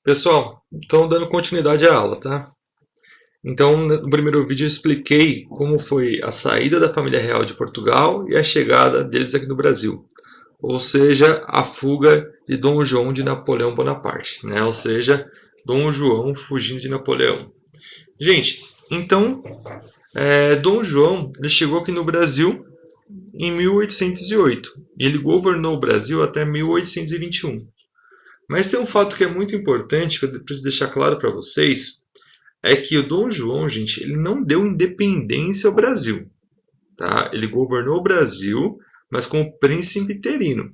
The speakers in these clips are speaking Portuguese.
Pessoal, então dando continuidade à aula, tá? Então, no primeiro vídeo eu expliquei como foi a saída da família real de Portugal e a chegada deles aqui no Brasil. Ou seja, a fuga de Dom João de Napoleão Bonaparte, né? Ou seja, Dom João fugindo de Napoleão. Gente, então, Dom João ele chegou aqui no Brasil em 1808 e ele governou o Brasil até 1821. Mas tem um fato que é muito importante que eu preciso deixar claro para vocês, é que o Dom João, gente, ele não deu independência ao Brasil, tá? Ele governou o Brasil, mas como príncipe interino.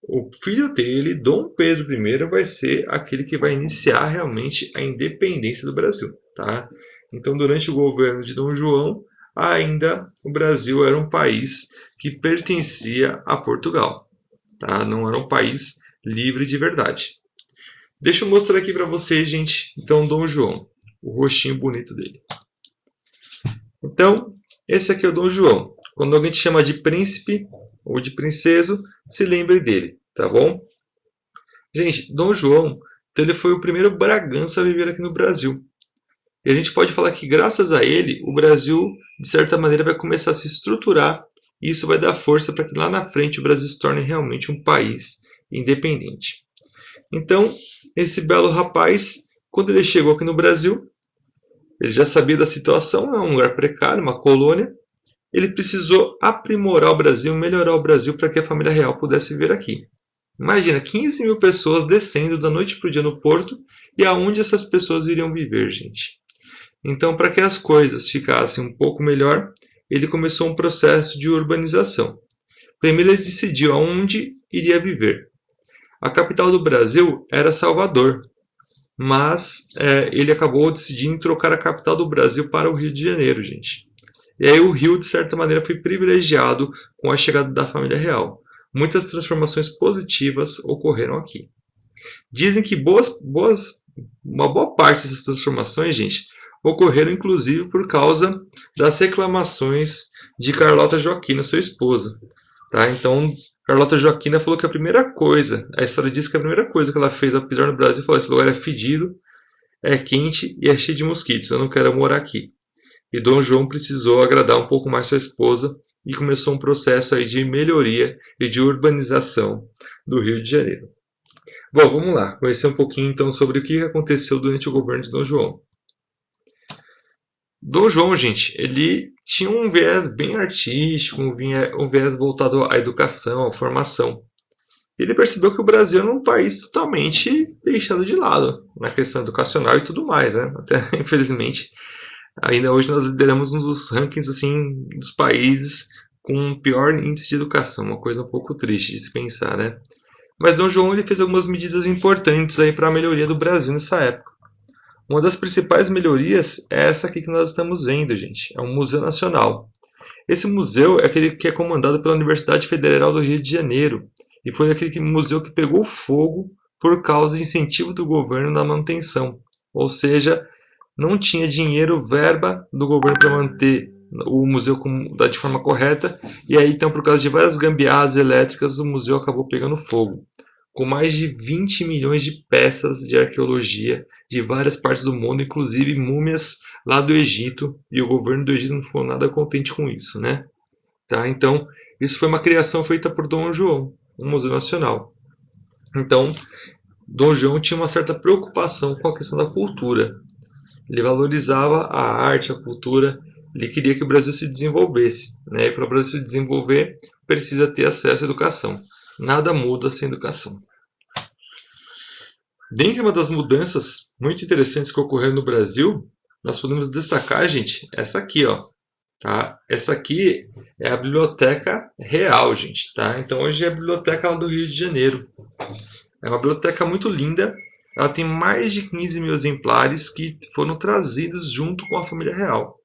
O filho dele, Dom Pedro I, vai ser aquele que vai iniciar realmente a independência do Brasil, tá? Então, durante o governo de Dom João, ainda o Brasil era um país que pertencia a Portugal, tá? Não era um país livre de verdade. Deixa eu mostrar aqui para vocês, gente, então Dom João, o rostinho bonito dele. Então, esse aqui é o Dom João. Quando alguém te chama de príncipe ou de princeso, se lembre dele, tá bom? Gente, Dom João, então ele foi o primeiro Bragança a viver aqui no Brasil. E a gente pode falar que graças a ele, o Brasil, de certa maneira, vai começar a se estruturar e isso vai dar força para que lá na frente o Brasil se torne realmente um país independente. Então, esse belo rapaz, quando ele chegou aqui no Brasil, ele já sabia da situação, é um lugar precário, uma colônia. Ele precisou aprimorar o Brasil, melhorar o Brasil para que a família real pudesse viver aqui. Imagina, 15 mil pessoas descendo da noite para o dia no porto, e aonde essas pessoas iriam viver, gente? Então, para que as coisas ficassem um pouco melhor, ele começou um processo de urbanização. Primeiro ele decidiu aonde iria viver. A capital do Brasil era Salvador, mas ele acabou decidindo trocar a capital do Brasil para o Rio de Janeiro, gente. E aí o Rio, de certa maneira, foi privilegiado com a chegada da família real. Muitas transformações positivas ocorreram aqui. Dizem que uma boa parte dessas transformações, gente, ocorreram inclusive por causa das reclamações de Carlota Joaquina, sua esposa. Tá? Então, Carlota Joaquina falou que a história diz que a primeira coisa que ela fez ao pisar no Brasil foi: esse lugar é fedido, é quente e é cheio de mosquitos, eu não quero morar aqui. E Dom João precisou agradar um pouco mais sua esposa e começou um processo aí de melhoria e de urbanização do Rio de Janeiro. Bom, vamos lá, conhecer um pouquinho então sobre o que aconteceu durante o governo de Dom João. Dom João, gente, ele tinha um viés bem artístico, um viés voltado à educação, à formação. Ele percebeu que o Brasil era um país totalmente deixado de lado na questão educacional e tudo mais, né? Até, infelizmente, ainda hoje nós lideramos um dos rankings assim, dos países com o pior índice de educação, uma coisa um pouco triste de se pensar, né? Mas Dom João ele fez algumas medidas importantes aí para a melhoria do Brasil nessa época. Uma das principais melhorias é essa aqui que nós estamos vendo, gente. É um Museu Nacional. Esse museu é aquele que é comandado pela Universidade Federal do Rio de Janeiro e foi aquele museu que pegou fogo por causa de incentivo do governo na manutenção. Ou seja, não tinha dinheiro, verba do governo para manter o museu de forma correta, e aí então por causa de várias gambiarras elétricas o museu acabou pegando fogo, com mais de 20 milhões de peças de arqueologia de várias partes do mundo, inclusive múmias lá do Egito, e o governo do Egito não ficou nada contente com isso, né? Tá? Então, isso foi uma criação feita por Dom João, um museu nacional. Então, Dom João tinha uma certa preocupação com a questão da cultura. Ele valorizava a arte, a cultura, ele queria que o Brasil se desenvolvesse. Né? E para o Brasil se desenvolver, precisa ter acesso à educação. Nada muda sem educação. Dentre uma das mudanças muito interessantes que ocorreram no Brasil, nós podemos destacar, gente, essa aqui, ó. Tá? Essa aqui é a Biblioteca Real, gente. Tá? Então hoje é a Biblioteca do Rio de Janeiro. É uma biblioteca muito linda. Ela tem mais de 15 mil exemplares que foram trazidos junto com a família real.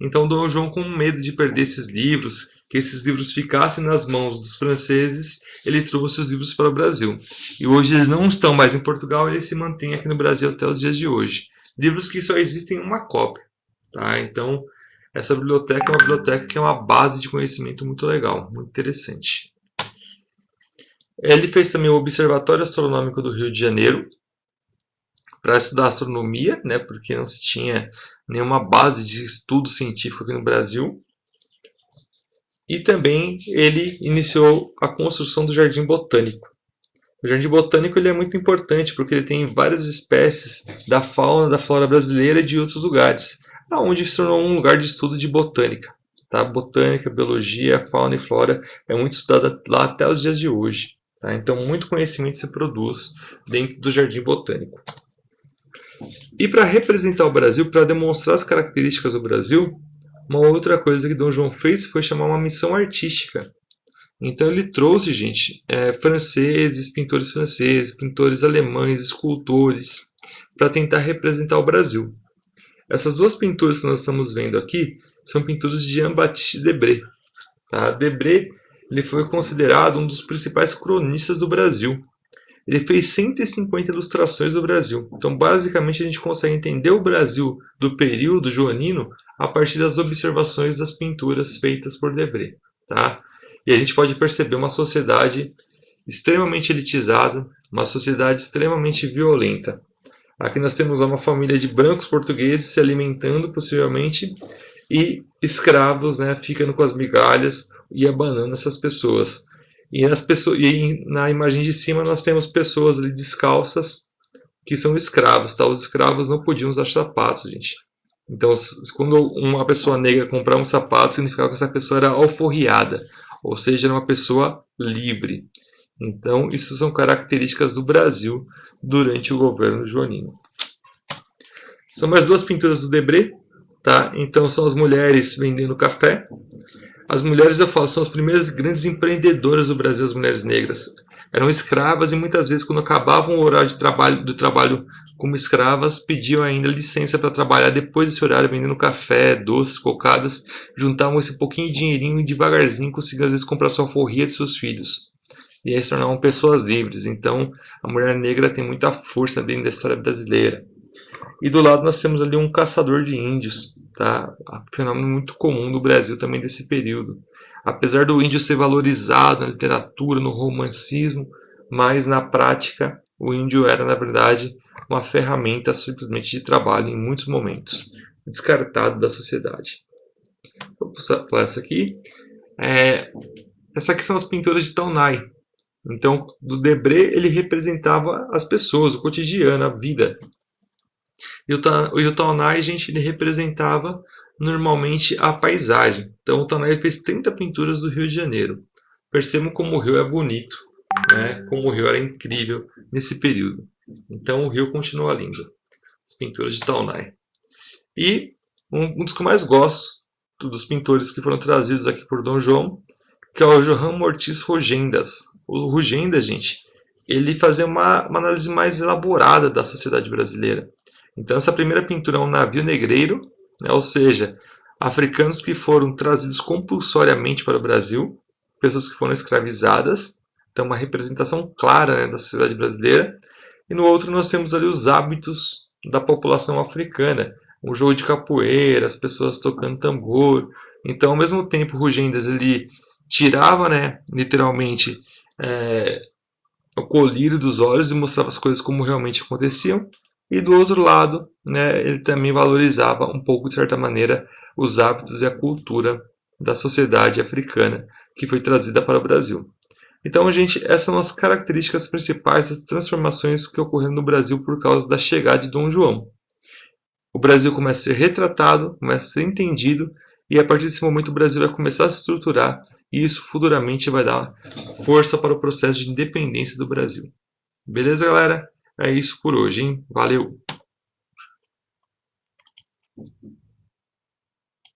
Então Dom João, com medo de perder esses livros, que esses livros ficassem nas mãos dos franceses, ele trouxe os livros para o Brasil. E hoje eles não estão mais em Portugal, eles se mantêm aqui no Brasil até os dias de hoje. Livros que só existem em uma cópia. Tá? Então, essa biblioteca é uma biblioteca que é uma base de conhecimento muito legal, muito interessante. Ele fez também o Observatório Astronômico do Rio de Janeiro. para estudar astronomia, né, porque não se tinha nenhuma base de estudo científico aqui no Brasil. E também ele iniciou a construção do Jardim Botânico. O Jardim Botânico ele é muito importante porque ele tem várias espécies da fauna, da flora brasileira e de outros lugares, aonde se tornou um lugar de estudo de botânica. Tá? Botânica, biologia, fauna e flora é muito estudada lá até os dias de hoje. Tá? Então, muito conhecimento se produz dentro do Jardim Botânico. E para representar o Brasil, para demonstrar as características do Brasil, uma outra coisa que Dom João fez foi chamar uma missão artística. Então ele trouxe, gente, franceses, pintores alemães, escultores, para tentar representar o Brasil. Essas duas pinturas que nós estamos vendo aqui são pinturas de Jean-Baptiste Debré. Tá? Debré ele foi considerado um dos principais cronistas do Brasil. Ele fez 150 ilustrações do Brasil. Então, basicamente, a gente consegue entender o Brasil do período joanino a partir das observações das pinturas feitas por Debré. Tá? E a gente pode perceber uma sociedade extremamente elitizada, uma sociedade extremamente violenta. Aqui nós temos uma família de brancos portugueses se alimentando, possivelmente, e escravos, né, ficando com as migalhas e abanando essas pessoas. E na imagem de cima nós temos pessoas ali descalças que são escravos. Tá? Os escravos não podiam usar sapatos, gente. Então, quando uma pessoa negra comprava um sapato, significava que essa pessoa era alforriada, ou seja, era uma pessoa livre. Então, isso são características do Brasil durante o governo joanino. São mais duas pinturas do Debré. Tá? Então, são as mulheres vendendo café. As mulheres, eu falo, são as primeiras grandes empreendedoras do Brasil, as mulheres negras. Eram escravas e muitas vezes, quando acabavam o horário do trabalho como escravas, pediam ainda licença para trabalhar depois desse horário, vendendo café, doces, cocadas, juntavam esse pouquinho de dinheirinho e devagarzinho conseguiam às vezes comprar sua forria de seus filhos. E aí se tornavam pessoas livres. Então, a mulher negra tem muita força dentro da história brasileira. E do lado nós temos ali um caçador de índios, tá? Um fenômeno muito comum do Brasil também desse período. Apesar do índio ser valorizado na literatura, no romancismo, mas na prática o índio era, na verdade, uma ferramenta simplesmente de trabalho em muitos momentos, descartado da sociedade. Vou pular essa aqui. Essa aqui são as pinturas de Taunay. Então, do Debré, ele representava as pessoas, o cotidiano, a vida. E o Taunay, gente, ele representava normalmente a paisagem. Então, o Taunay fez 30 pinturas do Rio de Janeiro. Percebam como o rio é bonito, né? Como o rio era incrível nesse período. Então, o rio continua lindo. As pinturas de Taunay. E um dos que eu mais gosto dos pintores que foram trazidos aqui por Dom João, que é o João Mortis Rogendas. O Rogendas, gente, ele fazia uma análise mais elaborada da sociedade brasileira. Então, essa primeira pintura é um navio negreiro, né, ou seja, africanos que foram trazidos compulsoriamente para o Brasil, pessoas que foram escravizadas. Então, uma representação clara, né, da sociedade brasileira. E no outro nós temos ali os hábitos da população africana, um jogo de capoeira, as pessoas tocando tambor. Então, ao mesmo tempo, Rugendas ele tirava, né, literalmente, o colírio dos olhos e mostrava as coisas como realmente aconteciam. E do outro lado, né, ele também valorizava um pouco, de certa maneira, os hábitos e a cultura da sociedade africana que foi trazida para o Brasil. Então, gente, essas são as características principais das transformações que ocorreram no Brasil por causa da chegada de Dom João. O Brasil começa a ser retratado, começa a ser entendido, e a partir desse momento o Brasil vai começar a se estruturar, e isso futuramente vai dar força para o processo de independência do Brasil. Beleza, galera? É isso por hoje, hein? Valeu!